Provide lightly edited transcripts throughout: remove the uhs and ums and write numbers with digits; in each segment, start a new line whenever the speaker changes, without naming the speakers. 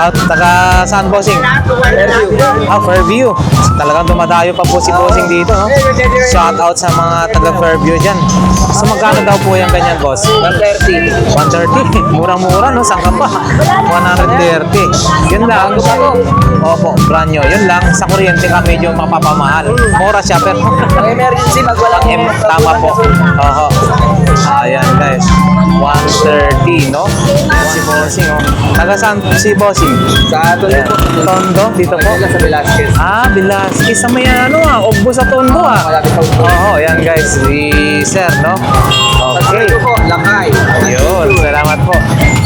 out. Taga saan, bossing? Fairview. Talagang dumadayo pa po si bossing dito, no? Shout out sa mga taga Fairview dyan. So magkano daw po yung ganyan, boss?
130.
130. Murang-mura, no? Saan ka pa? 130. Yun lang. Opo, brand nyo. Yun lang. Sa kuryente ka medyo mapapamahal. Mura siya, pero
Ang emergency, magwalang
tama po. Oho. Ayan, guys. 130, no? Si bossing, oh. Taga saan si bossing?
Sa tuloy po.
Tondo? Dito po?
Sa Velasquez.
Velasquez. Sa may Ugbo sa Tondo,
Malapit sa Ugbo.
Oo, yan guys. Si Sir, no? Okay.
Ito po, Lakay.
Ayun, salamat po.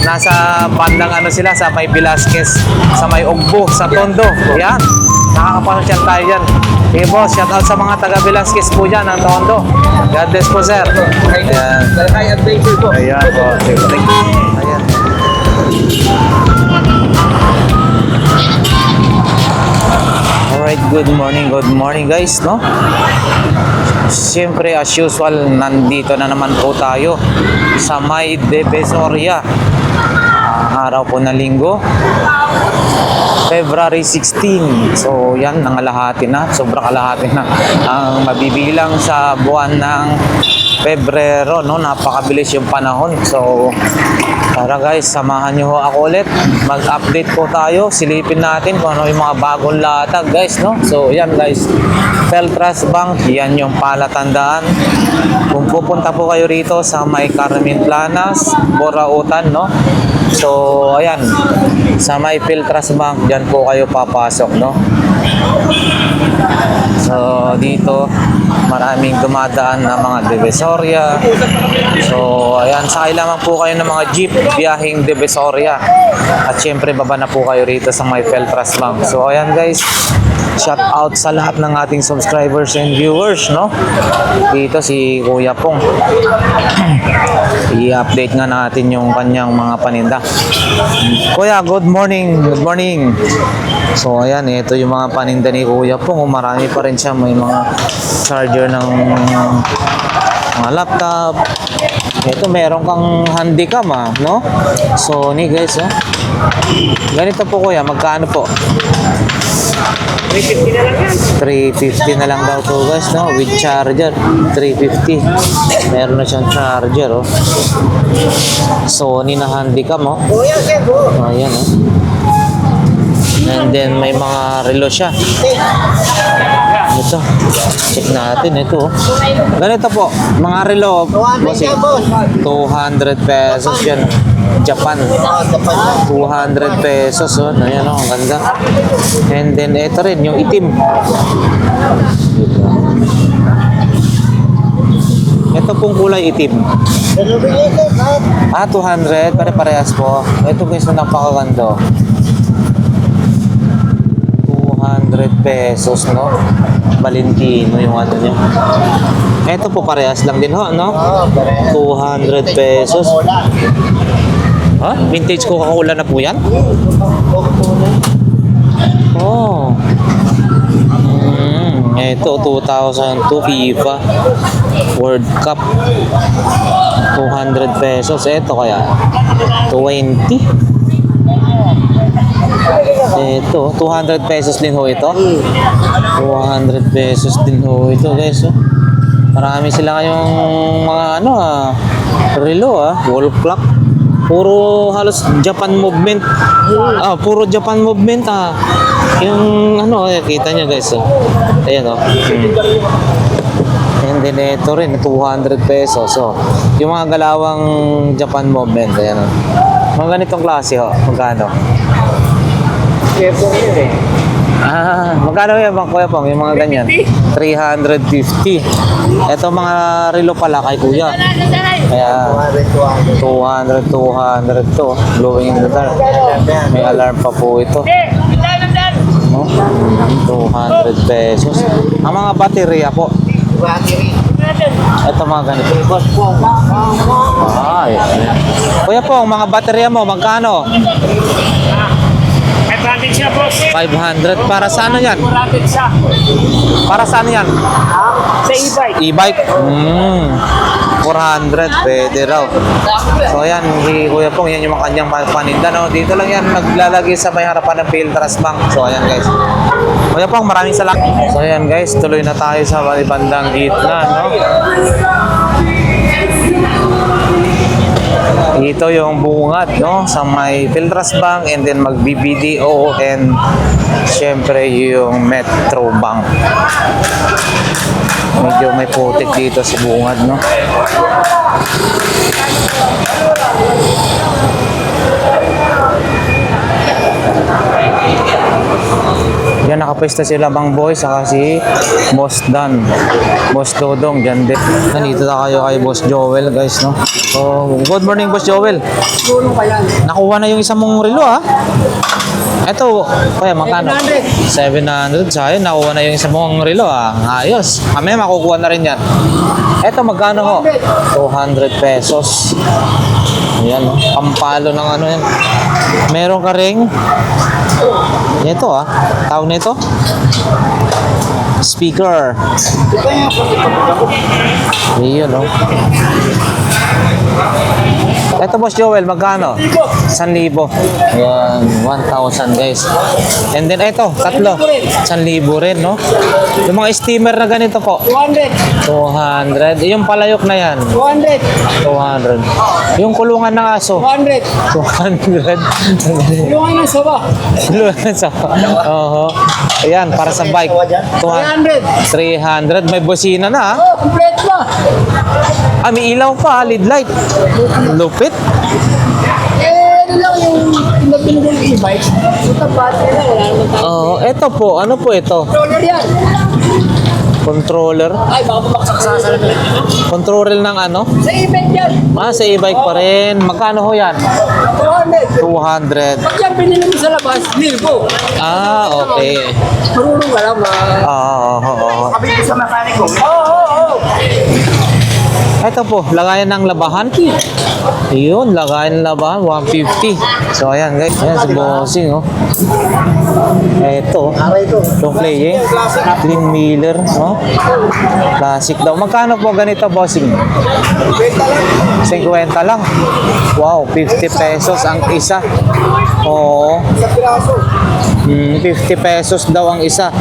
Nasa bandang sila, sa may Velasquez, sa may Ugbo, sa Tondo. Yan. Nakakapasyal tayo dyan. Okay, boss. Shout out sa mga taga Velasquez po dyan, ng Tondo. God bless po, sir. Ayan.
Lakay Adventure po.
Ayan po. Ayan. Alright, good morning guys, no? Siyempre, as usual, nandito na naman po tayo sa May Divisoria. Araw po na linggo, February 16. So yan, nangalahati na, sobra kalahati na ang mabibilang sa buwan ng Pebrero, no? Napakabilis yung panahon. So tara guys, samahan nyo ho ako ulit. Mag-update po tayo, silipin natin kung ano yung mga bagong latag guys, no? So yan guys, Feltrust Bank, yan yung palatandaan. Kung pupunta po kayo rito sa may Carmen Planas, Borautan, no? So ayan, sa may Feltrust Bank, dyan po kayo papasok, no? So dito maraming dumadaan na mga Divisoria. So ayan, sakay lamang po kayo ng mga jeep biyaheng Divisoria. At syempre baba na po kayo rito sa may Feltrust Bank. So ayan guys, shout out sa lahat ng ating subscribers and viewers, no? Dito si Kuya Pong. I-update nga natin yung kanyang mga paninda. Kuya, good morning. Good morning. So ayan, ito yung mga paninda ni Kuya Pong. Marami pa rin siya, may mga charger ng mga laptop. Ito, meron kang handycam, no? Sony guys, oh. Ganito po kuya, magkano po?
350 na lang yan.
350 na lang daw to guys, no? With charger, 350. Meron na siyang charger, oh. Sony na handycam, oh.
Kuya, sir, po.
Ayan, oh. And then may mga relo siya. Ito, check natin ito, oh. Ganito po, mga relo, 200 pesos yan. Japan, 200 pesos, oh. Ayan, oh, ang ganda. And then ito rin, yung itim. Ito pong kulay itim. 200, pare-parehas po. Ito guys, na napakaganda. 200 pesos, no? Valentino yung ano niya. Ito po parehas lang din, ho, no? 200 pesos. Ha? Vintage Coca-Cola na po yan? Oh. Ito, 2002 FIFA World Cup. 200 pesos. Ito kaya 20. Ito, 200 pesos din ho ito. 200 pesos din ho ito guys, oh. Marami sila ngayong mga relo, wall clock. Puro halos Japan movement. Puro Japan movement, yung kita nyo guys, oh. Ayan, oh. And then ito rin, 200 pesos. So, yung mga galawang Japan movement, ayan, oh. Mga ganitong klase, ho. Magkano? Magkano yan bang Kuya Pong? Yung mga ganyan? 350. Ito mga relo pala kay Kuya. Kaya 200 to. Glowing in the dark. May alarm pa po ito. 200 pesos. Ang mga baterya po. Ito mga ganito. Kuya Pong, mga baterya mo, magkano?
500 siya, boss.
500. Para sa ano yan?
Siya.
Para saan yan?
Sa e-bike.
E-bike? 400, pwede raw. So ayan, Kuya Pong, yan yung mga kanyang paninda, no? Dito lang yan naglalagay sa may harapan ng Philtras Bank. So ayan guys. Kuya Pong, maraming salamat. So ayan guys, tuloy na tayo sa bandang gitna, no? Ito yung bungad, no? Sa may Philtras Bank, and then mag-BBDO, and syempre yung Metro Bank. Medyo may putik dito sa bungad, no? Yan, nakapwesto sila Bang Boy, saka si Boss Dan, Boss Dodong, dyan din. Nandito na kayo kay Boss Joel, guys, no? So, good morning, Boss Joel.
Tulong pa yan.
Nakuha na yung isang mong relo, ha? Ito, kaya magkano? 700. Sayang, nakuha na yung isang mong relo, ha? Ayos. Kami, makukuha na rin yan. Ito, magkano ho? 200 pesos. Ayan, no? Pampalo ng ano yan. Meron ka ring ito, ha? Tawag na ito? Speaker. Iyon, no? Ito, Boss Joel, magkano? 1,000. Yan, 1,000 guys. And then ito, tatlo. 1,000 rin, no? Yung mga steamer na ganito po.
200.
200. Yung palayok na yan.
200.
200. Yung kulungan ng aso.
200.
200.
Yung ano sa ba?
Kulungan sa... Oo. Ayan, para sa bike.
300.
300. May busina na, ha?
Oh, complete ba?
Ah, may ilaw pa, lead light. Lupit.
Ano lang yung pinagpinigil ng e-bike. Ito battery lang, wala naman tayo.
Oo, ito po. Ano po ito?
Controller yan.
Controller.
Ay, baka bumaksak sa sarap.
Controller ng ano?
Sa e-bike yan.
Ah, sa e-bike pa rin. Magkano ho yan?
200.
200.
Pag yan binili mo sa labas, 1,000.
Ah, okay.
Marunong ka lang,
Oo.
Kabit mo sa mekaniko. Oo.
Ito po, lagayan ng labahan. Yun, lagayan ng labahan, 150. So, ayan guys. Ayan si Bossing, oh. Ito, yung playing. Clean Miller, no? Classic daw. Magkano po ganito, Bossing? 50 lang. Wow, 50 pesos ang isa. Oo. 50 pesos daw ang isa.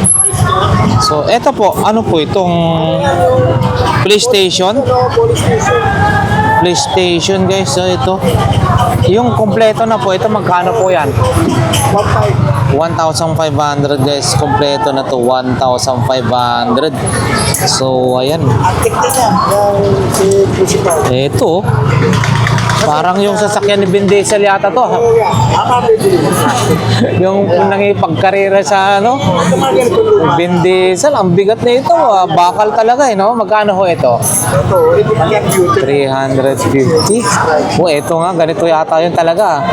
So, eto po, ano po itong PlayStation? PlayStation guys, so ito. Yung kompleto na po, ito magkano po yan? 1,500 guys, kompleto na to, 1,500. So, ayan. Ito, parang yung sasakyan ni Vin Diesel yata to. Yung nangipagkarera sa ano, Vin Diesel, ang bigat na ito. Bakal talaga eh, no? Magkano ho ito? 350. Oh, ito nga, ganito yata yun talaga.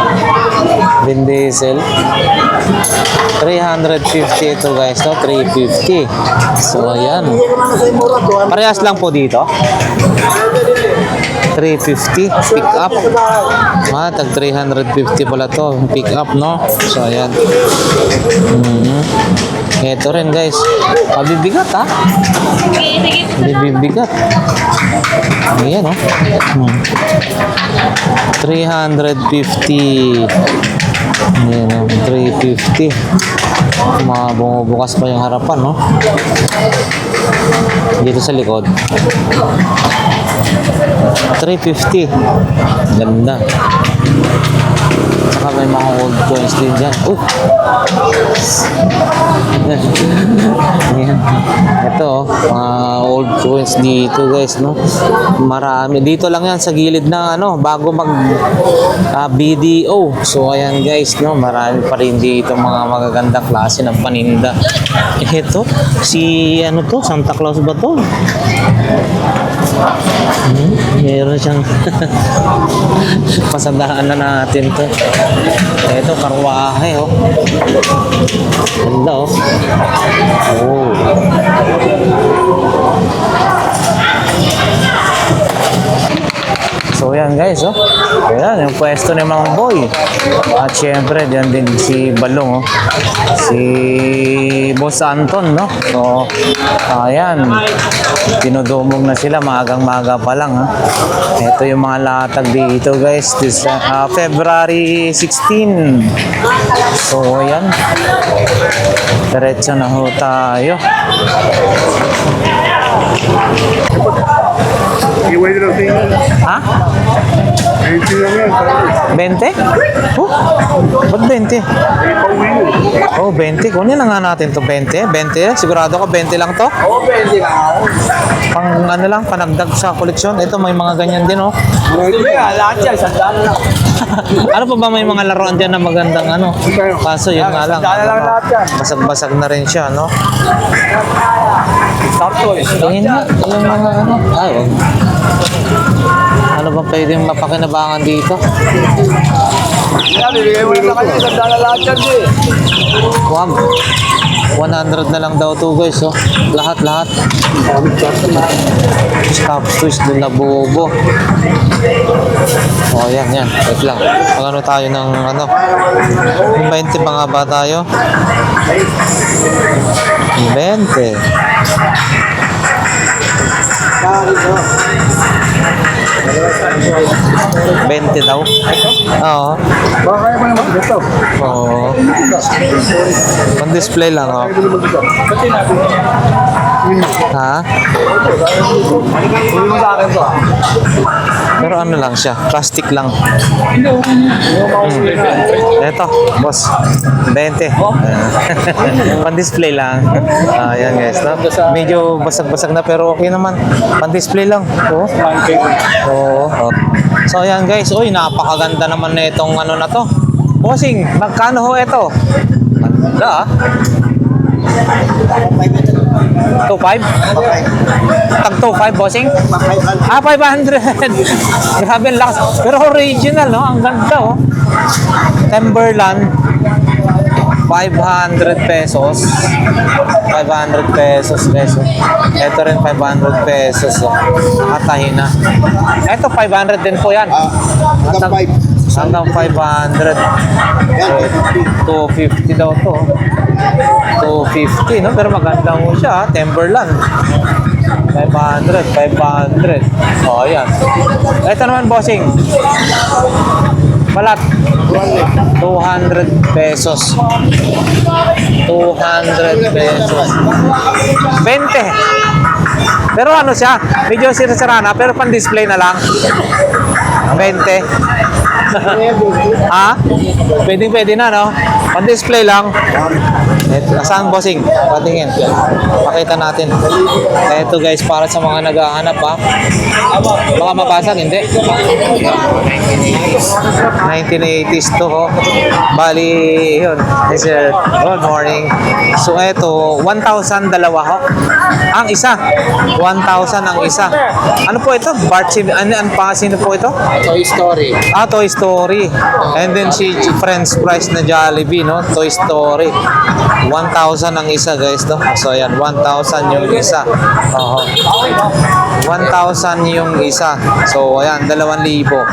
Vin Diesel. 350 ito guys, no? 350. So, ayan. Parehas lang po dito. 350 pick up. Tag 350 pala to pick up, no? So ayan. Ito rin guys, mabibigat ha. Mabibigat. Ayan, no? 350. Ayan, no? 350. Bumubukas pa yung harapan, no? Dito sa likod 350. Ganda. Saka may mga old coins din dyan. Ayan. Ito, mga old coins dito guys, no? Marami. Dito lang yan sa gilid ng ano, bago mag BDO. So ayan guys, no? Marami pa rin dito mga magagandang klase ng paninda. Ito, si ano to? Santa Claus ba to? Meron siyang pasandaan na natin to. Ito, karwahe, oh. Ganda, oh. Oh. So, yan guys, oh. Ayan, yung pwesto ni Mang Boy. At syempre, diyan din si Balong, oh. Si Boss Anton, no? So, ayan. Dinudumog na sila, maagang-maga pa lang, ha. Ito yung mga latag dito, guys. This, February 16. So, ayan. Diretso na ho tayo.
Iwan nyo lang tingin.
Ha?
Ayun lang yan.
20? Ba't 20?
Pauwi yun.
Oh, 20. Kunin na nga natin to 20. 20? Sigurado ka 20 lang to?
Oo, pwede lang ako.
Pang ano lang, panagdag sa koleksyon. Ito may mga ganyan din, oh.
Pwede nga, lahat yan. Sandaan lang.
Ano pa ba may mga laruan dyan na magandang ano? Kaso yun nga lang.
Sandaan lang lahat yan.
Basag-basag na rin siya, no?
Star Toys.
Tingin nga, yung mga ano. Ay, wag. Ano ba pwedeng mapakinabangan dito?
Yan, bibigay mo na sa kanya. Sandaan lang lahat yan, eh.
Wag. 100 na lang daw to, guys, oh. Lahat-lahat. Stop twist dun na bobo. Oh, yan. Wait lang. Pag ano tayo ng ano. 20 pa nga ba tayo? 20. 20 daw? Oo.
Baka kaya mo naman ito.
Oo. Pang-display lang, oh.
Pati natin.
Ha?
Uwi mo sa akin to.
Pero ano lang siya, plastic lang. Ito, boss. 20. Pan-display lang. Ayan guys, no? Medyo basag-basag na pero okay naman. Pan-display lang. Oo. Oo. So ayan guys, uy, napakaganda naman na itong ano na to. Bossing, magkano ho ito? Ganda, ah. 2.5? Tag 2.5, bossing? 500. Grabe ang lakas. Pero original, no? Ang ganda, oh. Timberland. 500 pesos. 500 pesos, guys. Ito rin 500 pesos, oh. Atahin na. Ito 500 din po yan. Hanggang 500. 250 daw to. 250, no? Pero maganda mo siya, Timberland. 500. Oh, ayan. Ito naman, bossing. Balat. 200 pesos. 200 pesos. 20. Pero ano siya, medyo sirasarana, pero pan-display na lang. 20. Ha? Pwede na, no? Pan-display lang. Saan, bossing? Patingin. Pakita natin. Ito guys, para sa mga naghahanap, ha? Baka mabasag, hindi? 1980s to, oh. Bali, yun. Sir, good morning. So, ito, 1,000 dalawa, ho? Ang isa. 1,000 ang isa. Ano po ito? Ano pa? Sino po ito?
Toy Story.
Toy Story. And then si French fries na Jollibee, no? Toy Story. 1,000 ang isa, guys, no? So, ayan. 1,000 yung isa. Oo. 1,000 yung isa. So, ayan. 2,000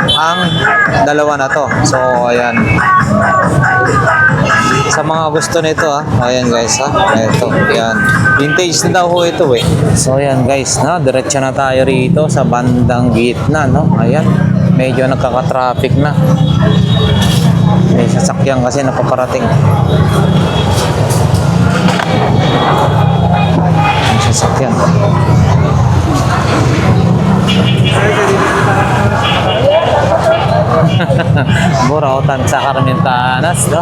ang dalawa na to. So, ayan. Sa mga gusto nito, ayan guys, ito, ayan. Vintage na daw ho ito, eh. So, ayan guys, diretso na tayo rito sa bandang gitna, no? Ayan, medyo nagkaka-traffic na. May sasakyan kasi napaparating. May sasakyan. Burautan sa Carmentanas, no?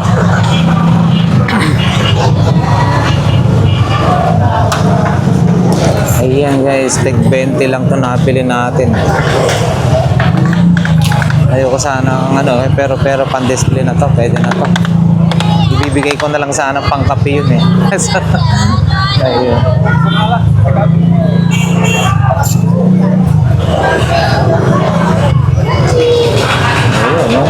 Ayan guys, tig 20 lang to napili natin. Ayoko sana ng ano, pero pan-display na to, pwede na to. Ibibigay ko na lang sana pang kape yun, eh. Ayun. Ayun, no?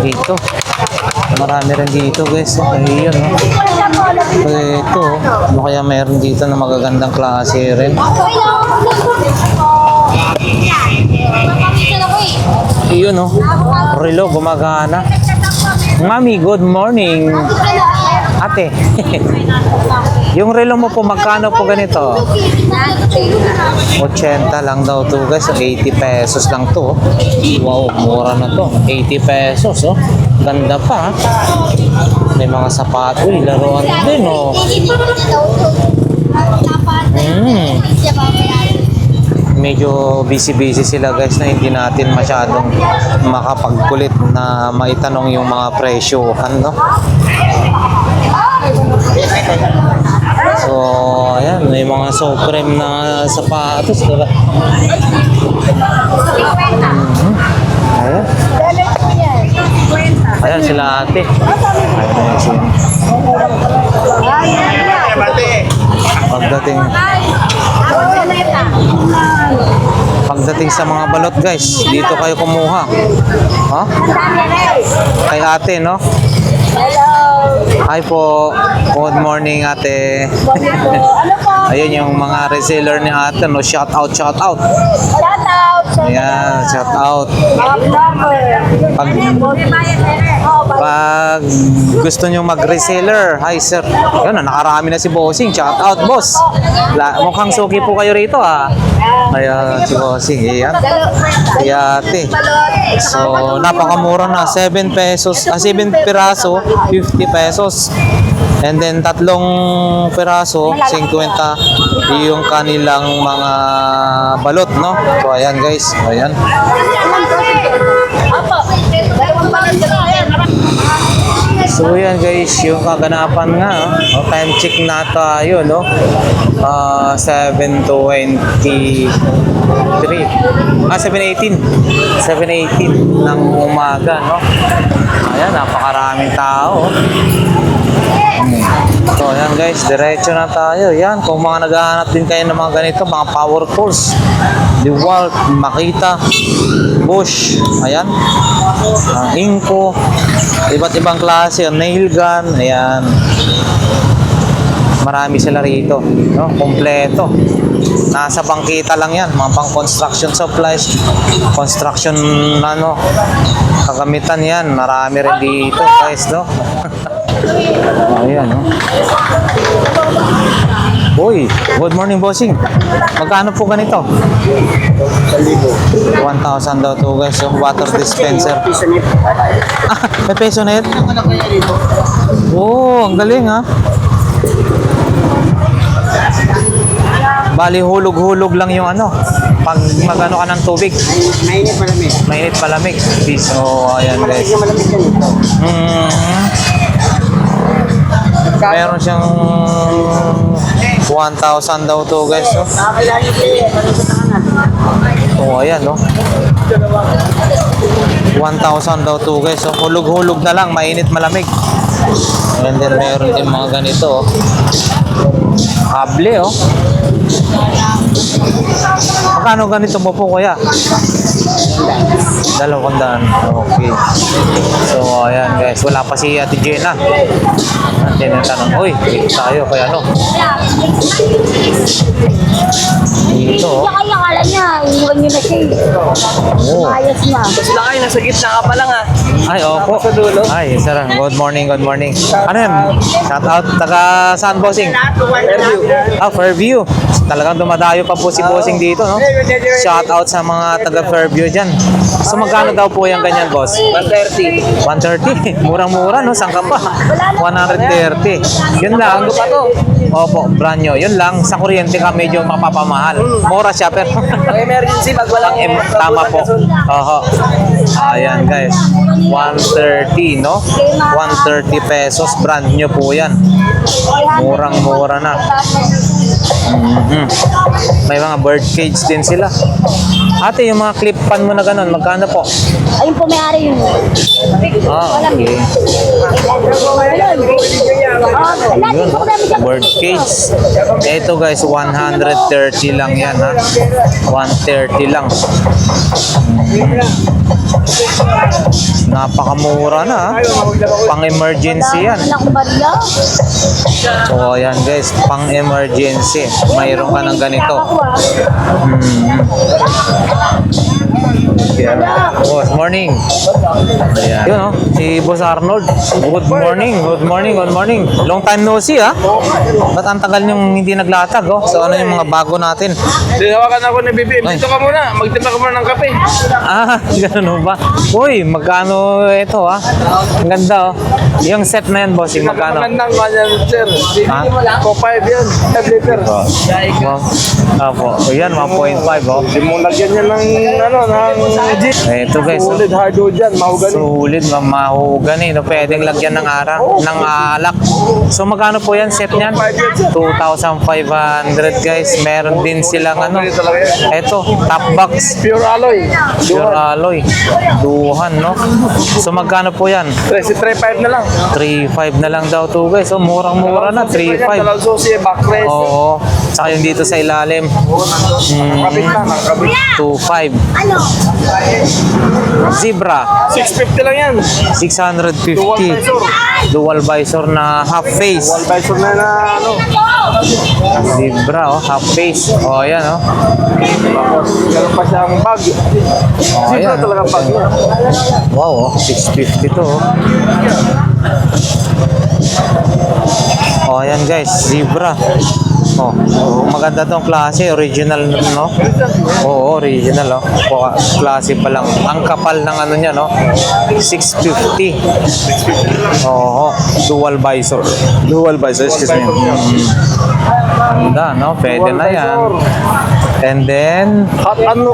Dito. Marami rin dito guys. Ayun, no? Ito, ano kaya meron dito na magagandang klase rin? Ayun, no? Relo, gumagana. Mami, good morning. Ate. Yung relo mo po, magkano po ganito? 80 lang daw to guys. 80 pesos lang to. Wow, mura na to. 80 pesos, oh. Ganda pa. May mga sapato. Uy, laruan din, oh. Medyo busy-busy sila guys na hindi natin masyadong makapagkulit na maitanong yung mga presyo. Ano? So, ayan, may mga Supreme na sapatos, diba? Ayan. Ayan sila ate. Ayan sila. Pagdating sa mga balot guys, dito kayo kumuha. Ha? Kay ate, no? Hi po. Good morning, ate. Ayun yung mga reseller ni ate, no? Shout out, shout out. Ayan, shout out. Pag gusto nyo mag-reseller, hi sir. Yun, nakarami na si Bossing. Shout out, boss. Mukhang suki po kayo rito, ha. Ayan, si Bossing. Ayan. Kaya ate. So, napakamura na. 7 pesos, 7 piraso, 50 pesos. And then, 3 piraso, 50 yung kanilang mga balot, no? So, ayan guys. Ayan. So, ayan guys, yung kaganapan nga, time check na tayo, no? 7:23. 7:18. 7:18 ng umaga, no? Ayan, napakaraming tao. So, ayan guys, diretso na tayo. Yan, kung mga naghahanap din kayo ng mga ganito, mga power tools, DeWalt, Makita, Bosch, ayan, Inco, iba't ibang klase, nail gun, ayan. Marami sila rito, no? Kompleto. Nasa bangkita lang yan, mga pang construction supplies, construction ano, kagamitan yan. Marami rin dito guys, no? Ayan, no? Uy, good morning bossing. Magkano po ganito? 1,000 daw to guys, yung water dispenser. Ah, may peso net? Oh, ang galing ha. Bali, hulog-hulog lang yung ano. Pag magano ka ng tubig.
Mainit malamig.
Mainit palamig. So, ayan guys.
Malamig yan ito.
Meron siyang 1,000 daw to guys. No?
Nakakailangan ko eh.
Oh, ayan no. 1,000 daw to guys. So, hulog-hulog na lang. Mainit malamig. And then meron din mga ganito. Kable oh. Magkano ganito mo po kuya? 200. Okay. So ayan guys, wala pa si Ate Jenna. Tinatanong, uy, dito tayo kaya ano? Dito oh.
Kaya akala niya, iwan niyo na siya eh.
Oh.
Ayos na.
Lakay, nasa gitna ka pa lang ah.
Ay, opo. Ay, sir. Good morning, good morning. Ano yan? Shout out. Taga saan, bossing? Ah, Fairview. Talagang dumadayo pa po si bossing dito, no? Shout out sa mga taga Fairview dyan. So, magkano daw po yung ganyan, boss?
130.
130. Murang-mura, no? Saan ka pa? 130. Yun lang. Opo, brand nyo. Yun lang. Sa kuryente ka medyo mapapamahal. Mura siya, pero...
Pag emergency, pag walang
Tama po. Oho. Ayan guys. 130, no? 130 pesos. Brand nyo po yan. Murang-mura na. May mga bird cage din sila. Ate, yung mga clip pan mo na ganun, magkano po?
Ayun po may-ari yun.
Ah, okay. Yun, bird cage. Ito guys, 130 lang yan ha. 130 lang. Napakamura na, ha? Pang-emergency yan.
Wala akong barya.
So, ayan guys, pang-emergency. Mayroon ka ng ganito.
Ako ah.
Yeah. Boss, morning. Ayan. Yun, oh, si Boss Arnold. Good morning, good morning, good morning. Long time no see, ha? Ba't ang tagal niyong hindi naglatag, oh? So, ano yung mga bago natin?
Tinawakan ako ni BBM.
Ay.
Dito ka muna. Magtimpla ka muna ng kape.
Ah, ganun ba? Uy, magkano ito, ha? Ang ganda, oh. Yung set na yan, boss, yung magkano?
Magandang kanyan, sir.
Ha?
4.5 yan. 5 liter.
Wow. Apo, o yan, 1.5, oh.
Hindi mo lagyan yan ng, ng jeep.
Ito, guys, oh.
Solid hardwood yan. Mahugani.
Sulit, mahugani, no? Pwedeng lagyan ng ng alak. So, magkano po yan, set niyan? 2,500, guys. Meron din silang, ano, ito, top box.
Pure alloy.
Pure alloy. Duhan, no? So, magkano po yan?
3.5 na lang.
3.5 na lang daw to, guys. So, murang-mura na, 3.5.
Dalawang susi, backrest.
Oo. Saka yung dito sa ilalim,
Kapit na, kapit.
2.5.
Ano?
Zebra,
650 lang yan.
650.
Dual visor.
Dual visor na half face.
One visor na ano.
Zebra, oh, half face. Oh, ayan, oh.
Tapos, meron pa siyang bag.
Oh,
Zebra
ayan.
talaga bag niya.
Wow, oh, 650 to, oh. Oh, ayan guys, zebra. Oh, maganda tong klase, original, no? Oo, original, oh. Klase pa lang. Ang kapal ng ano niya, no? 650. Oo, dual visor. Dual visor, excuse me. Ganda, no? Pwede na yan. And then,
Hot and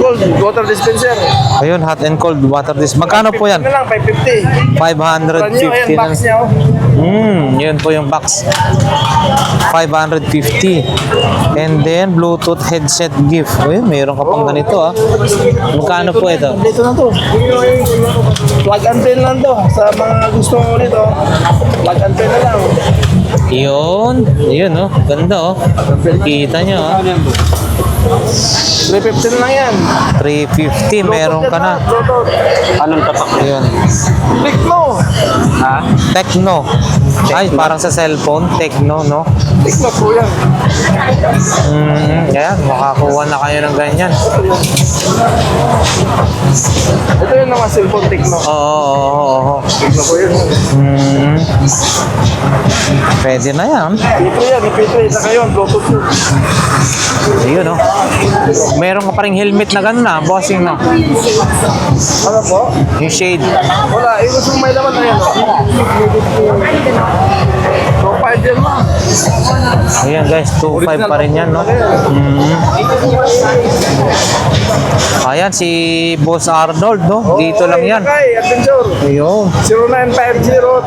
cold water dispenser.
ayun, hot and cold water this. Magkano po yan?
Na lang, 550. Brand new,
550
ayan,
na.
box niya, oh.
Yun po yung box. 550. And then, Bluetooth headset gift. Uy, mayroon ka pang ganito, ah. Magkano po ito?
Dito na to. Plug and play lang to. Sa mga gusto mo ulit, oh. Plug and play na lang.
Yun. Yun, oh. Ganda, oh. Kita nyo, ah.
350 na lang yan.
350. Meron ka na.
Anong tapak?
Yun.
Click mo.
Ha? Tecno. Ay, parang sa cellphone. Tecno, no?
Click mo po yan.
Yan. Makakuha na kayo ng ganyan.
Ito yung mga cellphone Tecno.
Oo.
Click mo po yun.
Pwede na yan.
Ito yan, ipito isa kayo, Bluetooth yun.
Ayun, oh. Meron ka pa rin helmet na gano'n, ah. Bossing, no?
Ano po?
Yung shade.
Wala, gusto mong may laman na yan, oh. Profile yan, ma.
Ayan guys, 2.5 pa rin yan, no? Ayan, si Boss Arnold, no? Dito lang yan.
Okay, adventure.
Ayun.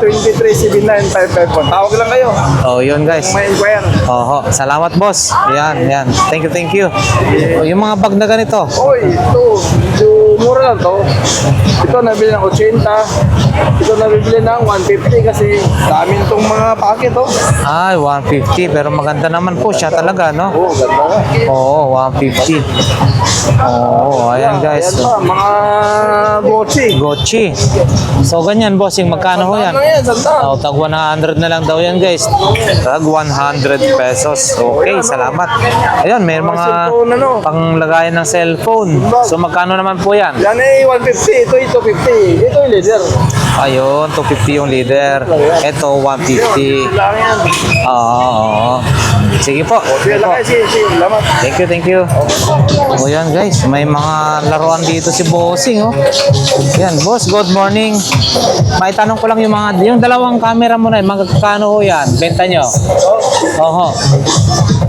0950-233-79551. Tawag lang kayo.
Oh, yun guys.
Kung may inquire.
Oho, salamat boss. Yan. Thank you. Yung mga bag na ganito.
Oy, ito. Medyo mura lang to. Ito nabili ng 80. Ito nabili ng 150 kasi dami itong mga packet, oh.
Ay, 150. Pero maganda naman po siya talaga, no?
Oh, ganda nga.
Oo, 150. Oo, ayan guys.
Ayan pa, mga Gucci.
Gucci. So, ganyan, bossing. Magkano ho yan?
Ano yan, santa?
Oh, tag 100 na lang daw yan, guys. Tag 100 pesos. Okay, salamat. Ayun, may mga
cellphone, ano?
panglagayan ng cellphone. So, magkano naman po yan?
Yan eh, 150. Ito, 250. Ito yung leader.
Ayun, 250 yung leader. Ito, 150.
Lang yan.
Oo. Sige po.
Sige lang kayo, sige. Lamat.
Thank you. O yan guys, may mga laruan dito si Bossing, oh. Yan, boss, good morning. May tanong ko lang yung dalawang camera mo na, magkano ho yan? Benta nyo? Oho.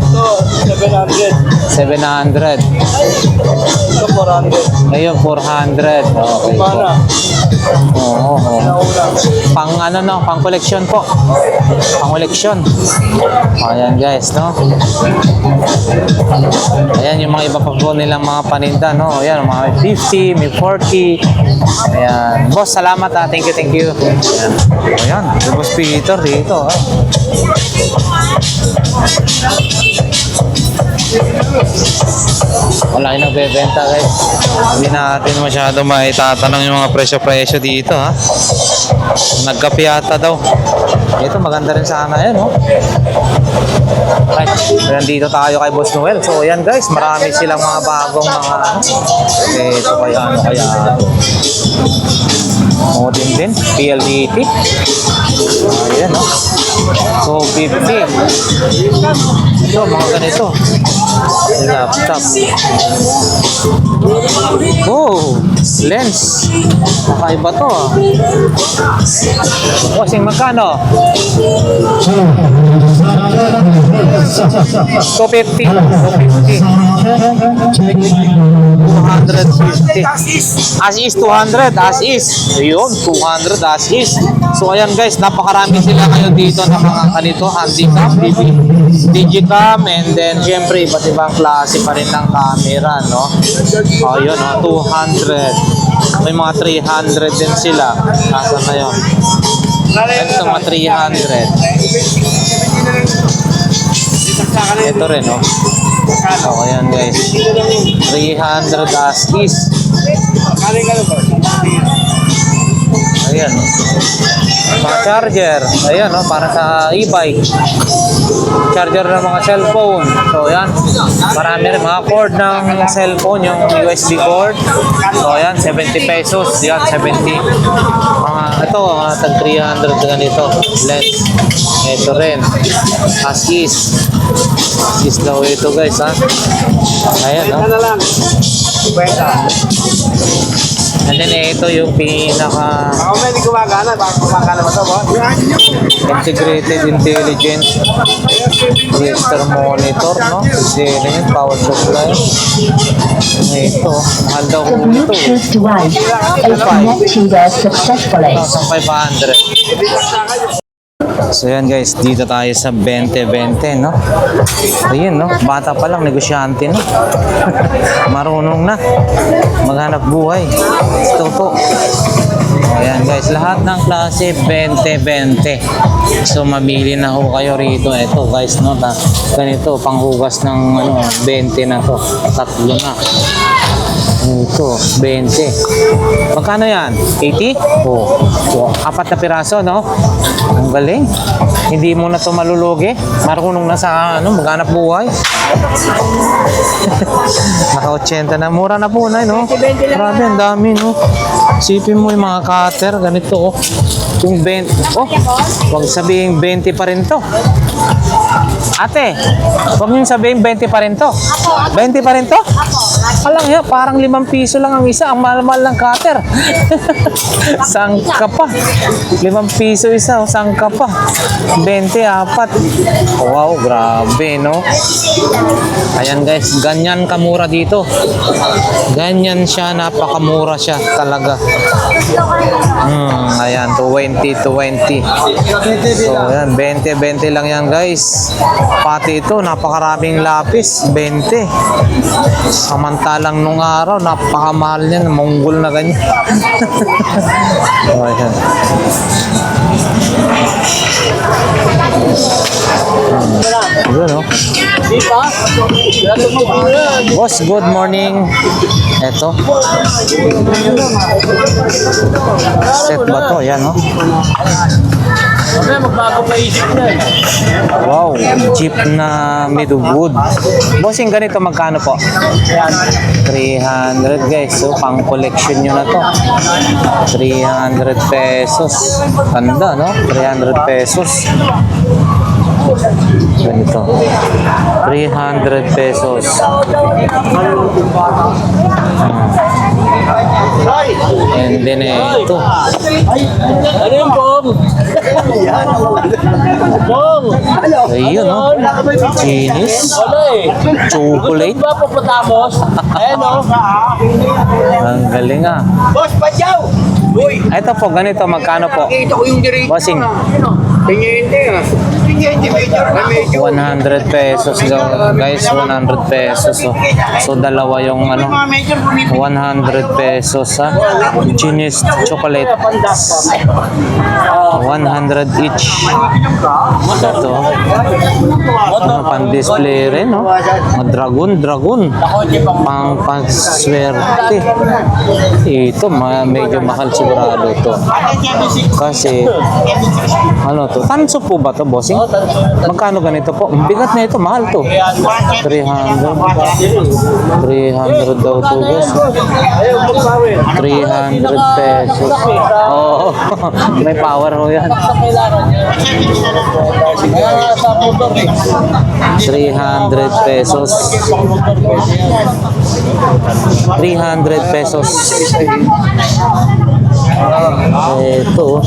Ito, 700.
700.
Ito, 400.
Ayun, 400. Okay po.
Mana?
Oo.
Nauna.
Pang ano no, pang collection po. Pang collection. Ayan guys, no. Ayan yung mga iba pa po nilang mga paninda, no. Ayan, mga may 50, may 40. Ayan. Boss, salamat ha. Thank you. Ayan. Si Boss Peter dito, ha. Wala yung nagbebenta guys. Hindi natin masyado maitatanong yung mga presyo-presyo dito ha. Nagkape yata daw. Ito maganda rin sana yan, no? Right. So, nandito tayo kay Boss Noel. So, ayan guys, marami silang mga bagong mga ano. Ito kaya ano kaya. O din, PLDT. Ayan, no? So, 50. Ito, mga ganito. Laptop. Oh, lens. Kakaiba to ah. Bossing, magkano? 250. 250. As is 200. As is. Ayun, 200 as is. So ayan guys, napakarami sila ngayon dito ng mga kanito, handicap, digicam, and then syempre iba't ibang klase pa rin ng camera, no? Ayun, 200. May mga 300 din sila. Nasaan na yun? Ito mga 300. Ito rin, no? So, ayan guys. 300 as is. Ayan. Mga charger. Ayan, no? Para sa e-bike. Charger ng mga cellphone. So, ayan. Marami rin mga cord ng cellphone. Yung USB cord. So, ayan. 70 pesos. Ayan, 70. Ito, tag 300 ganito. Lens. Ito rin. As is. As is daw ito guys, ha. Ayan, no? And then ito yung pinaka
Hindi gumagana ba ito, boss?
integrated intelligence register monitor, no? Kasi yun, power supply. Ito, mahal daw
The
ito.
Bluetooth device is connected successfully.
1,500. So yan guys, dito tayo sa 2020, no? Ayun, no? Bata pa lang, negosyante, no? Marunong na maghanap buhay. Ito po. Ayan guys, lahat ng klase 2020. So mamili na ho kayo rito. Ito guys, no? Ganito, panghugas ng ano, 20 na to. Tatlo na. Ito, 20. Magkano yan? 80? Oh. So, 4 na piraso, no? Ang galing. Hindi mo na ito malulugi. Marunong na sa ano, maghanap buhay. Naka 80 na. Mura na po na, no? Grabe, ang dami, no? Sipin mo yung mga cutter, ganito, oh. Yung 20. Oh, huwag sabihin 20 pa rin to. Ate, huwag niyong sabihin 20 pa rin to. 20 pa rin to? Alang yan, parang 5 piso lang ang isa. Ang mahal-mahal ng cutter. Sangka pa. 5 piso isa, sangka pa. 20, 4. Wow, grabe, no? Ayan guys, ganyan kamura dito. Ganyan siya, napakamura siya talaga. Ayan, 20. So, ayan, 20 lang yan guys. Pati ito, napakaraming lapis, 20. Samantalang nung araw, napakamahal niyan, Mongol na ganyan. Oh, ayan. Yun, no? Boss, good morning. Eto. Set ba to? Yan, no? Wow, jeep na midwood. Bossing, ganito magkano po? 300 guys. So, pang collection nyo na to. 300 pesos. Ganda, no? 300 pesos. Ganito. 300 pesos. And then ito.
Ano yung Bong? Bong!
Ayun, no? Chinis.
Wala eh.
Chocolate.
Ba papatamos? Ayan o.
Ang galing ah.
Boss, Padyaw! Uy!
Ito po, ganito. Magkano po?
Nakita ko yung direct.
Bossing.
Tingin-hindi ah. Tingin-hindi, medyo.
100 pesos daw, guys. 100 pesos. So dalawa yung ano. 100 pesos ha. Chinis chocolate. 100 100 each. Ito. Pan-display rin, no? Mga dragon. Pang-swerte. Ito, medyo mahal sigurado ito. Kasi, ano to? Tanso po ba to, bossing? Magkano ganito po? Ang bigat na ito, mahal to. 300. 300 daw to, guys. 300 pesos. Oo, may power ho yan. 300 pesos. 300 pesos. Ito.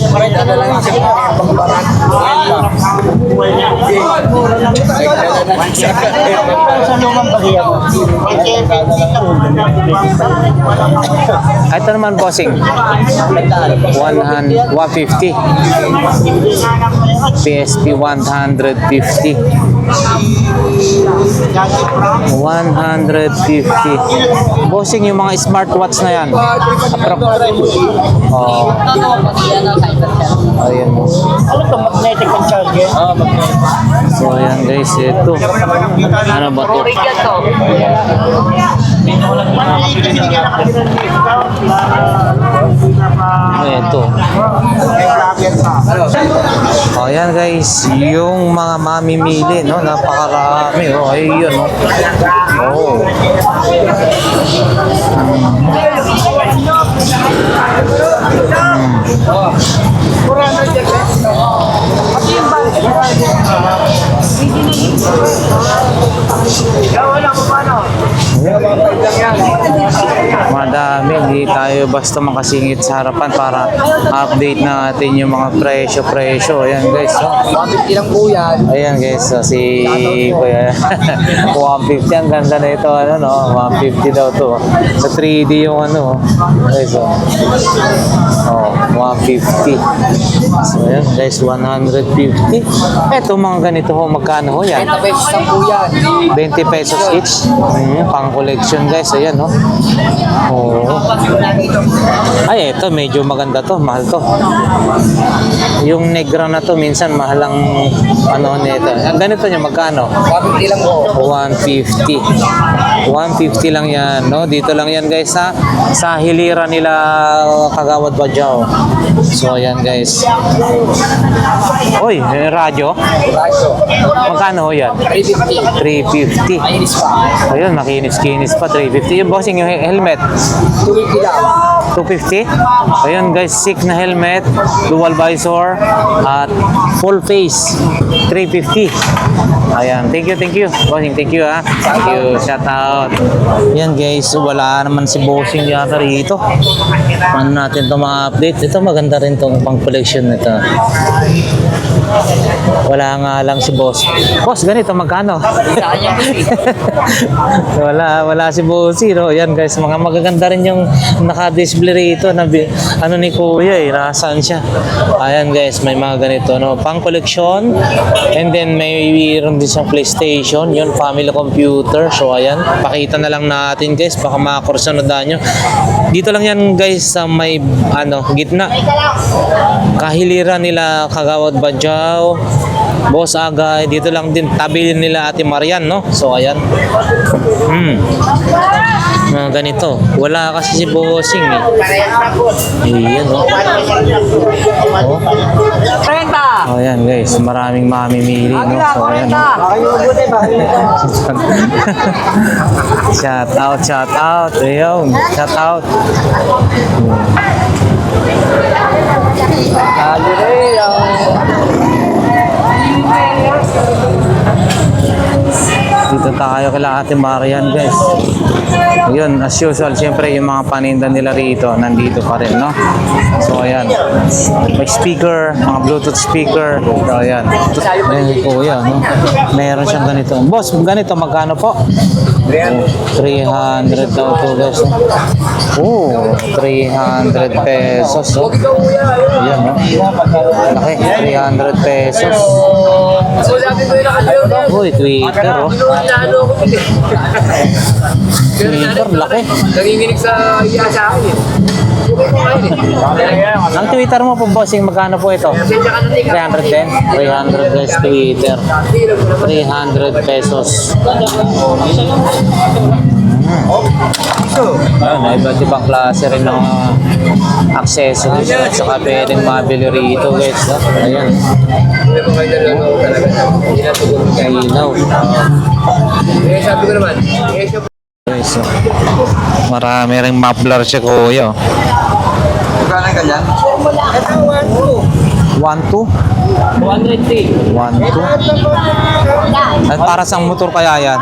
Ito naman, bossing. 150. PSP 150. 150. Bossing, yung mga smartwatch na yan. Oh. Ayan.
Ano to? Magnetic ang charger?
So, ayan guys, ito. Ano ba to? Ito. O, ayan guys, yung mga mamimili, no? Napakarami, oh. Ayun, no? Oh. Madami, hindi tayo basta makasingit sa harapan para update natin yung mga presyo. Ayan guys, oh.
150 lang po yan.
Ayan guys, so si Kuya 150, ang ganda na ito, ano no, 150 daw to. Sa 3D yung ano, guys, oh. Oh, 150. So ayan guys, 150. Eto mga ganito ho, magkano ho yan?
20 pesos lang po yan.
20 pesos each. Pang collection guys, ayan no. Oh. Ay, ito medyo maganda to, mahal to. Yung negra na to minsan mahal ang ano nito. Ganito niya magkano?
150 lang po.
150. 150 lang yan, no? Dito lang yan guys sa hilira nila Kagawad Bajau. So ayan guys. Oy, radyo? Magkano ho yan? 350.
350. Ayos pa.
Ayun, makinis-kinis pa, 350. Yung bossing, yung helmet,
250 lang.
250. Ayun guys, sick na helmet, dual visor, at full face, 350. Ayan, thank you. Bossing, thank you ha. Thank you, shout out. Yan guys, wala naman si bossing yata rito. Ano natin ito ma-update. Ito maganda rin itong pang collection nito. Wala nga lang si boss. Boss, ganito magkano? wala si bossy, no? Yan guys, mga magaganda rin yung naka-display rito na ano ni Kuya eh, nasaan siya. Ayan guys, may mga ganito, no? Pang collection, and then mayroon din siyang PlayStation, yun, family computer. So ayan, pakita na lang natin guys, baka makakursunodaan nyo. Dito lang yan guys sa may ano, gitna. Kahiliran nila Kagawad Bajau, Boss Agay, dito lang din tabi nila Ate Marian, no? So ayan. Mga ganito. Wala kasi si bossing eh. Ayan, no? Oh, ayan guys, maraming mamimili, no? So ayan, no? Shout out. Ayun, shout out. Dito tayo kila Ate Marian guys. Yun, as usual, siyempre yung mga paninda nila rito, nandito pa rin, no? So ayan, may speaker, mga Bluetooth speaker. So ayan, ayan kuya, no? Meron siyang ganito. Boss, ganito magkano po? 300 daw to guys. Oh, 300 pesos. Oh. Ayan, no? Laki, 300 pesos. Uy, Twitter, oh. 300 Super laki.
Nanginginig sa iya sa akin eh.
Ang Twitter mo po, bossing, magkano po ito? 310? 300 guys, Twitter. 300 pesos. Ayun, iba't ibang klase rin ng accessories at saka pwedeng mabili rito guys. Ayan. Ilaw.
Sabi ko naman,
Guys, marami ring muffler siya kuya.
magkano ka dyan?
1-2?
200
1-2? At para sa motor kaya yan?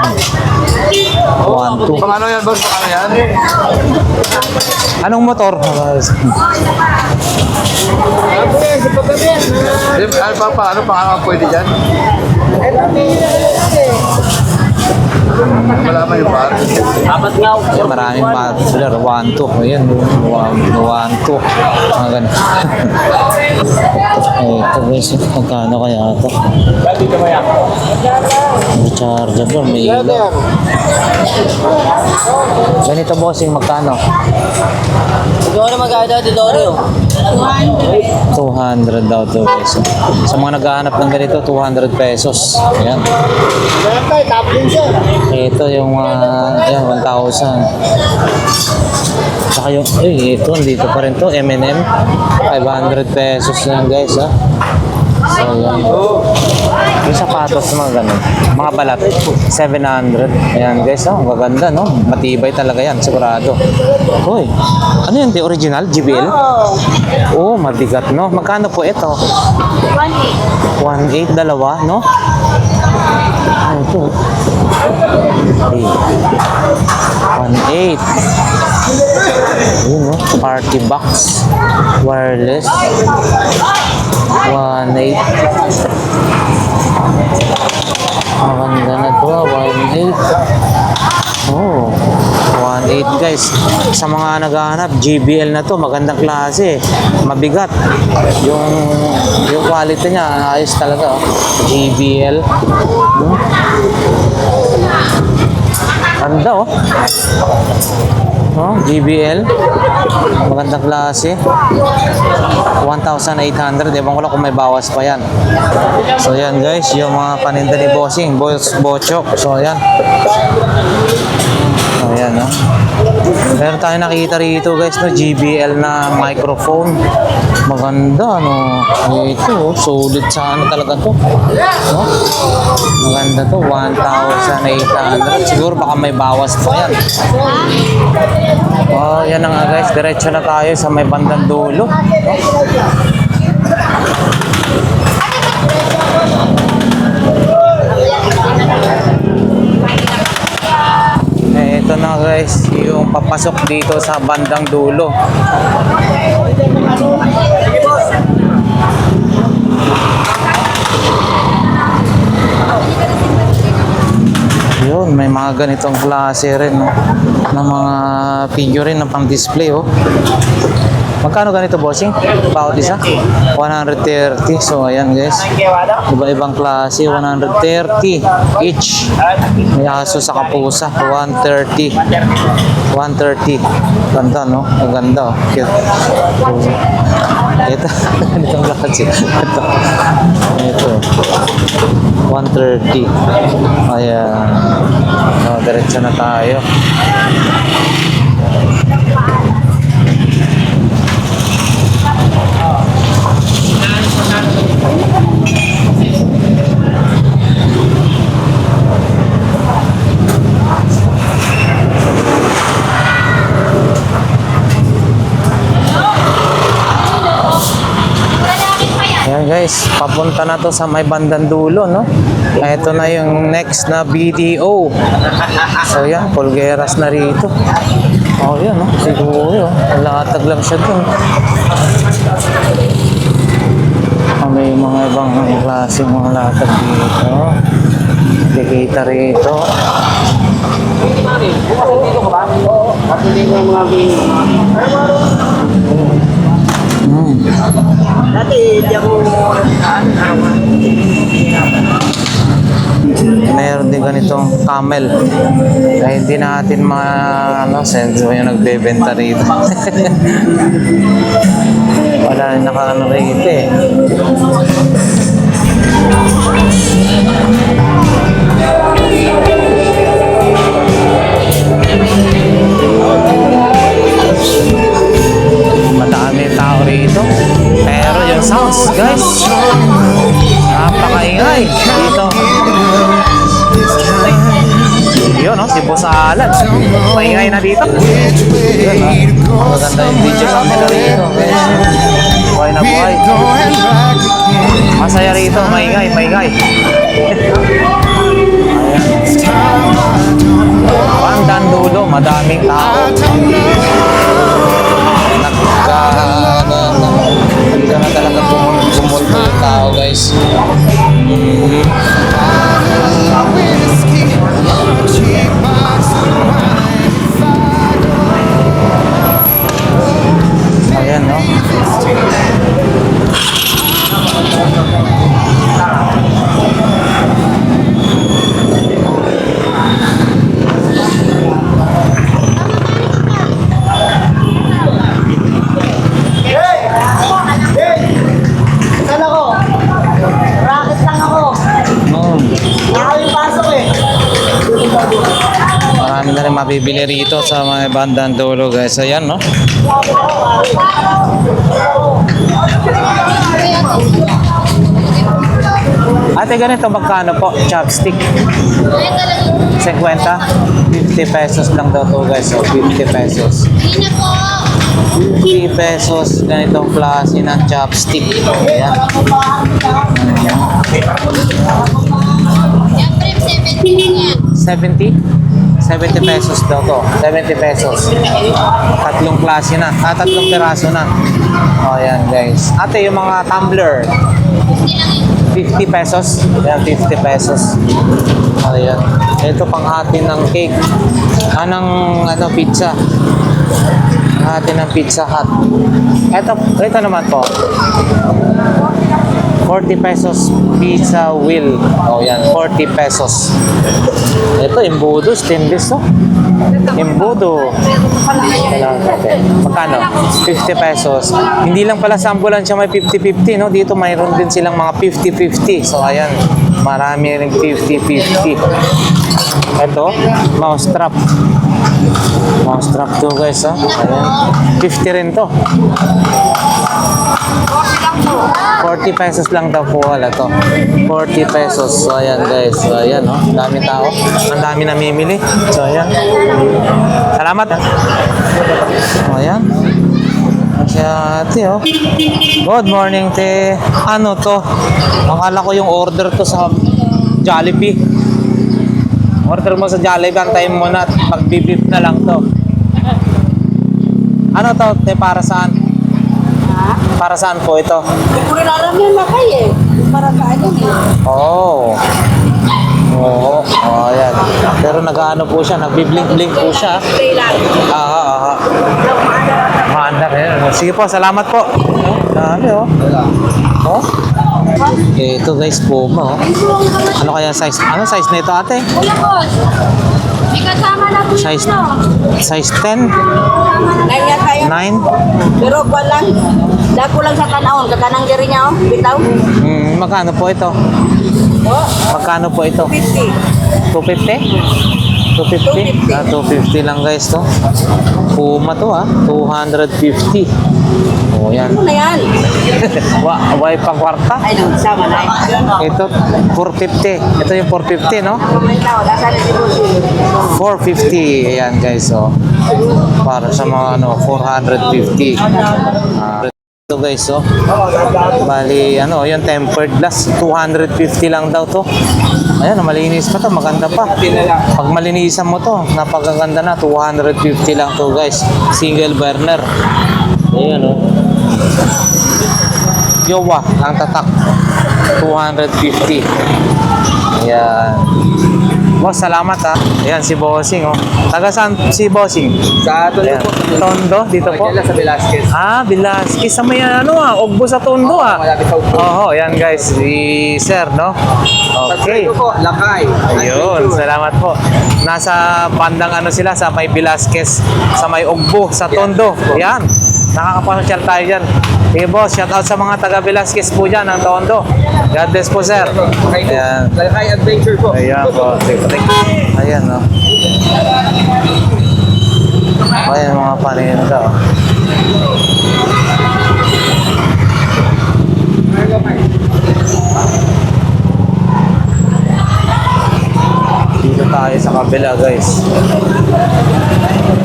1-2.
Pang ano yan, boss? Pang ano yan?
Anong motor?
Ano pa, ano pang ano pwede dyan? Wala man yung bar.
Apat nga.
Ayan, maraming muffler. 1-2. Ayan, 1-2. Mga ganun. Ito guys, magkano kaya ito? Rechargeable, may ilaw. Ganito bossing, magkano?
Siguro magkano dito rin.
200 daw to guys. Sa mga naghahanap ng ganito, 200 pesos. Ayan. Ito yung yan, 1,000. Saka yung, ito, dito pa rin to, M&M. 500 pesos yan guys, ha. So, yan. Yung sapatos na mga ganun. Mga balat, 700. Ayan guys, oh, magaganda, no? Matibay talaga yan, sigurado. Uy, ano yan, di original? GBL? Oo, mabigat, no? Magkano po ito? 1.8, dalawa, no? Ano ito? 1.8. Yun, no? Party box. Wireless. 1.8. Maganda na to, 1.8. Oh, 1.8 guys. Sa mga naghahanap, GBL na to, magandang klase. Mabigat. Yung quality niya, ayos talaga. Oh. GBL. Ganda oh. Oh, GBL. Magandang klase. 1,800. Ewan ko lang kung may bawas pa yan. So yan guys, yung mga paninda ni Bossing, Bochok. So yan. Ayan, no? Meron tayo nakita rito guys, no? GBL na microphone. Maganda, no? Ito, solid sa ano talaga to. No? Maganda to, 1,800. Siguro baka may bawas pa yan. Oh, yan na nga guys. Diretso na tayo sa may bandang dulo. No? Ito na guys, yung papasok dito sa bandang dulo. Yun, may mga ganitong klase rin, no? Ng mga figure rin na pang display, oh. Magkano ganito, bossing? Bawat isa? 130. So, ayan guys. Iba-ibang klase, 130 each. May aso sa kapusa, 130. 130. Ganda, no? Ang ganda, oh. Cute. Ito, ganitong klase. Ito. 130. Ayan. So, diretso na tayo. Ayan guys, papunta na to sa may bandang dulo, no? Ito na yung next na BDO. So yan, Pulgueras na rito. Oh yan, no? Siguro, latag lang siya dun. May mga ibang klase mga latag dito. Dikita rito.
Dati, hindi ako
Meron din ganitong camel. Ay hindi natin sense yung nagbebenta rito. Wala rin nakaano rito eh. Madami tao rito. Pero yung sounds, guys, napakaingay dito. Yun, no? Si Boss Alan. Maingay na dito. Yun, no? Maganda yung video sa nila rito, guys. Buhay na buhay. Masaya rito. Maingay, maingay. Bandang Dulo, madaming tao. Hindi na talaga bumulto yung tao, guys. Ayan, no?
Saan ako? Rocket lang ako. Nakalimpasok eh.
Marami na rin mabibili rito sa mga Bandang Dulo, guys. Ayan, no? Ate, ganito magkano po? Chopstick? 50? 50 pesos lang daw to, guys. So, 50 pesos. 50 pesos. Ganitong klase ng chopstick. Ayan. 70? 70 pesos daw to. 70 pesos. Tatlong klase na. Tatlong piraso na. O, ayan, guys. Ate, yung mga tumbler. 50 pesos. Ayan, 50 pesos. Ayan. Ito pang-hati ng cake. Pizza. Hati ng Pizza Hut. Ito naman po. 40 pesos pizza wheel. O yan, 40 pesos. Ito, imbudo, stainless to. Imbudo. Magkano? 50 pesos. Hindi lang pala sa ambulansya may 50-50, no? Dito mayroon din silang mga 50-50. So, ayan. Marami rin 50-50. Ito, mouse trap. Mouse trap to, guys, ha? Ayan. 50 rin to. 40 pesos lang daw po wala to. 40 pesos. So, ayan, guys. So, ayan, no? Dami tao. Ang dami namimili. So, ayan. Salamat, ha? So, ayan. Si ate, oh. Good morning, te. Ano to? Akala ko yung order to sa Jollibee. Order mo sa Jollibee, antayin mo na at magbibip na lang to. Ano to, te? Para saan? Para saan po ito?
Hindi ko rin alam yan na kayo eh. Para saan yan eh.
Oo. Oo. Oh, ayan. Pero nag-ano po siya, nagbi-blink-blink po siya.
Stay lang.
Maandar eh. Sige po, salamat po. Dami, oh. Oh. Ito, guys, Puma, oh. Ano kaya size? Ano size nito, ate?
Wala boss. May kasama na po
Size, size 10? 9?
Naiyan tayo. Pero buwan lang. Dako lang sa tanawon. Katanang diri niya oh. Bitaw.
Magkano po ito?
Oh.
Magkano po ito?
50.
250? 250?
250.
250 lang, guys, to. Puma to, ha? 250. Oh, yan.
Ano na yan?
Why pang kwarta?
Ay no, sama na.
Ito, 450. Ito yung 450, no?
Nasa na si Bossy.
450. Ayan, guys, oh. Para sa mga, 450. Ito, guys, oh. Bali, yung tempered glass, 250 lang daw to. Ayan, malinis pa to, maganda pa. Pag malinisan mo to, napakaganda na, 250 lang to, guys. Single burner. Ayan, oh. Yowa, ang tatak. 250. Ayan. Boss, salamat ha. Ayan, si Bossing oh. Taga saan si Bossing?
Sa Tondo
Ayan.
po.
Tondo, dito po.
Diyan lang sa Velasquez.
Ah, Velasquez. Sa may ano Ugbo sa Tondo
Malapit sa Ugbo.
Oo, ayan guys, si Sir, no? Okay.
Subscribe ko po, Lakay.
Ayun, salamat po. Nasa bandang ano sila, sa may Velasquez, sa may Ugbo, sa Tondo. Ayan, nakakapasyal tayo dyan. Sige boss, shout out sa mga taga Velasquez po dyan, ng Tondo. God bless po, sir. Ayan.
Lakay Adventure po.
Ayan po. Ayan, no? Ayan, mga paninda, oh. Dito tayo sa kabila, guys.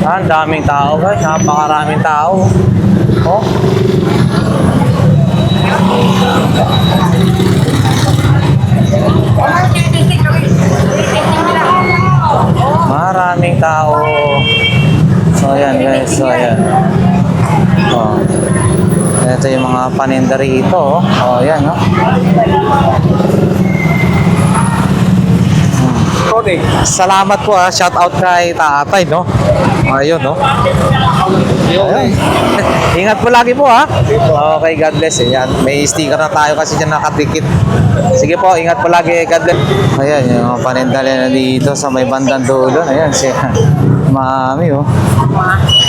Ah, ang daming tao, guys. Napakaraming tao. Oh. Maraming tao. So, ayan, guys. So, ayan. Oh. Ito yung mga paninda rito, oh. Oh, ayan, no? Salamat po ha. Shout out kay tatay, no? Ayun, no? Ayun. Ingat po lagi po ha. Okay, God bless. Ayan. May sticker na tayo kasi dyan nakadikit. Sige po, ingat po lagi. God bless. Ayan, yung mga panindali na dito sa may bandang dulo. Ayan, si Mami, oh.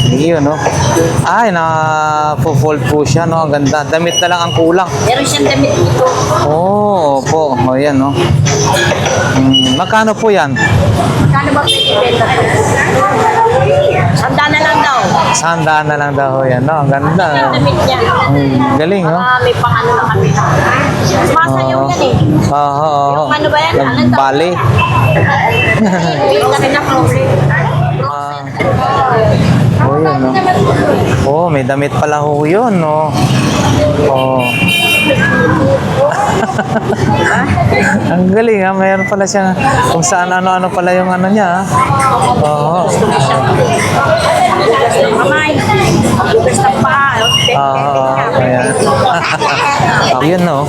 Iyon, no? Ay, na-fold po siya, no? Ang ganda. Damit na lang ang kulang.
Meron siyang damit dito.
Oo, po. O, yan, no? Magkano po yan?
Kano ba pwede benta to? Sanda na lang daw.
Sandaan na lang daw yan, no? Ang ganda.
Yung damit niya.
Galing, no?
May pang-ano na kami. Sumasayaw yan eh.
Oo.
Yung ano ba yan? Ano daw?
Bali.
Yung kasi na closet.
Oh, yun, no? Oh, may damit pala ho yun, no? Oh. Ang galing, ha? Mayroon pala siya kung saan ano-ano pala yung ano niya, ha? Oo.
Mamay. Basta pa.
Ayan. Yun, no?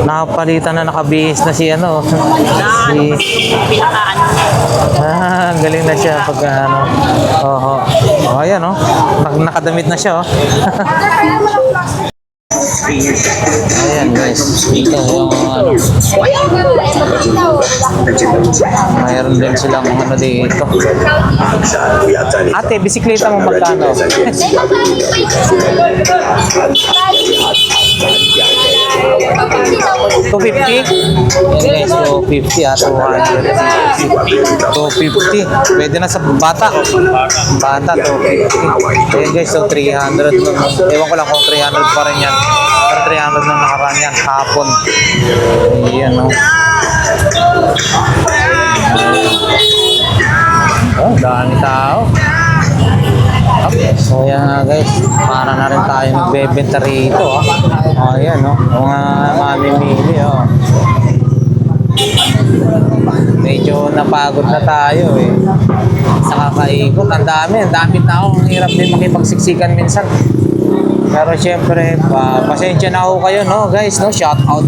Nakapalitan na nakabihis na si ano. Si...
Pinakaano.
Ah, galing na siya pag ano. Oo. Oh, ayan, oh. Nakadamit na siya, oh. Ayan, guys. Ito yung ano. Mayroon din silang ano dito. Ate, bisikleta mo magkano? 250? Yes, 250 at 200. 250. Pwede na sa bata. Bata, 250. Ayan guys, so 300. Ewan ko lang kung 300 pa rin yan. Pero 300 nung nakaraan yan, hapon. Ayan, no. Oh, dami tao. Okay. So yan nga guys, para na rin tayo nagbebenta rito. Oh, ayan, no. Mga mamimili, oh. Medyo napagod na tayo eh. Sa kakaikot, ang dami tao. Ang hirap din makipagsiksikan minsan. Pero syempre, pasensya na ako kayo, no guys, no? Shout out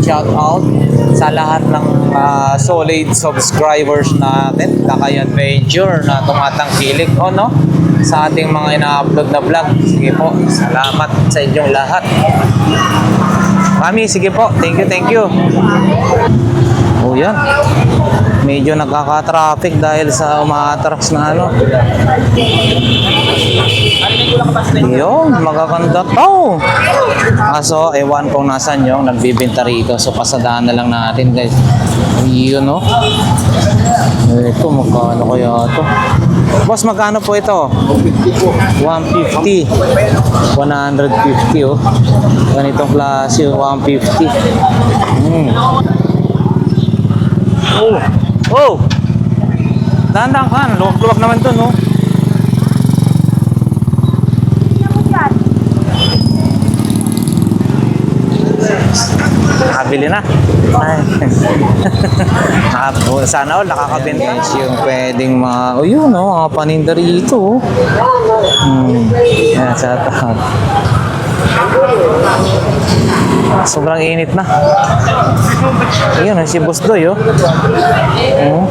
sa lahat ng solid subscribers natin, Lakay Adventure na tumatangkilik, oh, no? Sa ating mga ina-upload na vlog. Sige po, salamat sa inyong lahat. Mami, sige po, thank you. Oh, yan. Medyo nagkaka-traffic dahil sa umaatras na ano. Yun, magaganda to. So, ewan kung nasan yung nagbibenta rito. So, pasadaan na lang natin, guys. Yun, no? Ito, magkano kaya ito? Boss, magkano po ito? 150. 150, oh. Ganitong klase, 150. Oh! Dahan-dahan ka. Luwag-luwag naman to, no? Nakabili na. Ay. Sana all nakakabenta. Yes, yung pwedeng mga... Oh, yun, no? Mga paninda rito. Yan, sa taon. Sobrang init na. Ayun, si Boss Doy, oh. Oh.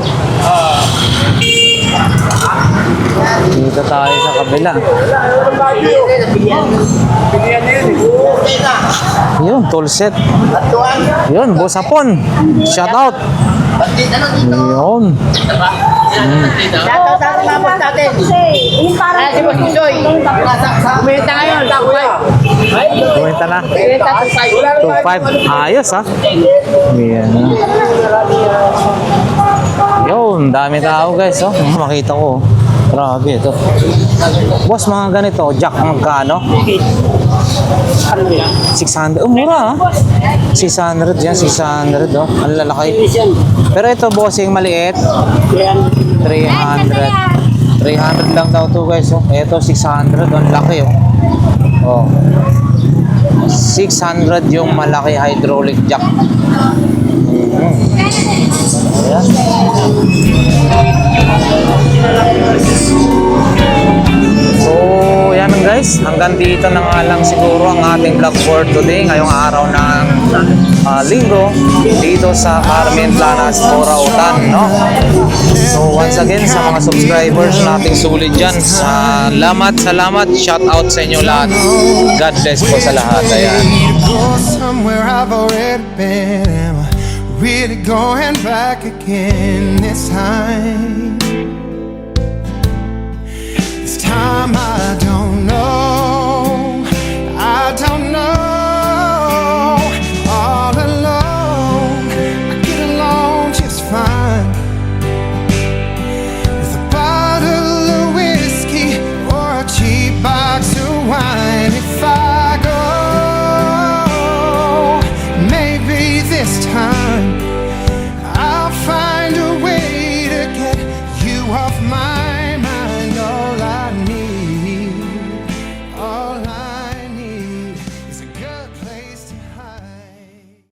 Dito tayo sa kabila. Yun, tool set. Yun, Boss Hapon. Shout out. Yun.
Shoutout sa mga boss natin. Si Boss Kisoy. Kumenta ngayon.
Kumenta na. 2.5. Ayos, ha? Yan. Yun, dami tao, guys, oh. Makita ko. Grabe ito. Boss, mga ganito, jack magkano? 600. Oh, mura, ha? 600 yan, 600, oh. Ang lalaki. Pero ito, boss, yung maliit. 300. 300 lang daw to, guys, oh. Ito, 600. Ang laki, oh. Oh. 600 yung malaki hydraulic jack. Ayan. So, yan guys. Hanggang dito na nga lang siguro ang ating vlog for today. Ngayong araw ng linggo dito sa Carmen Planas, Borautan, no? So, once again sa mga subscribers nating sulit dyan, salamat. Shout out sa inyo lahat. God bless po sa lahat. Ayan.
Go somewhere I've already been. Am I really going back again this time? This time I don't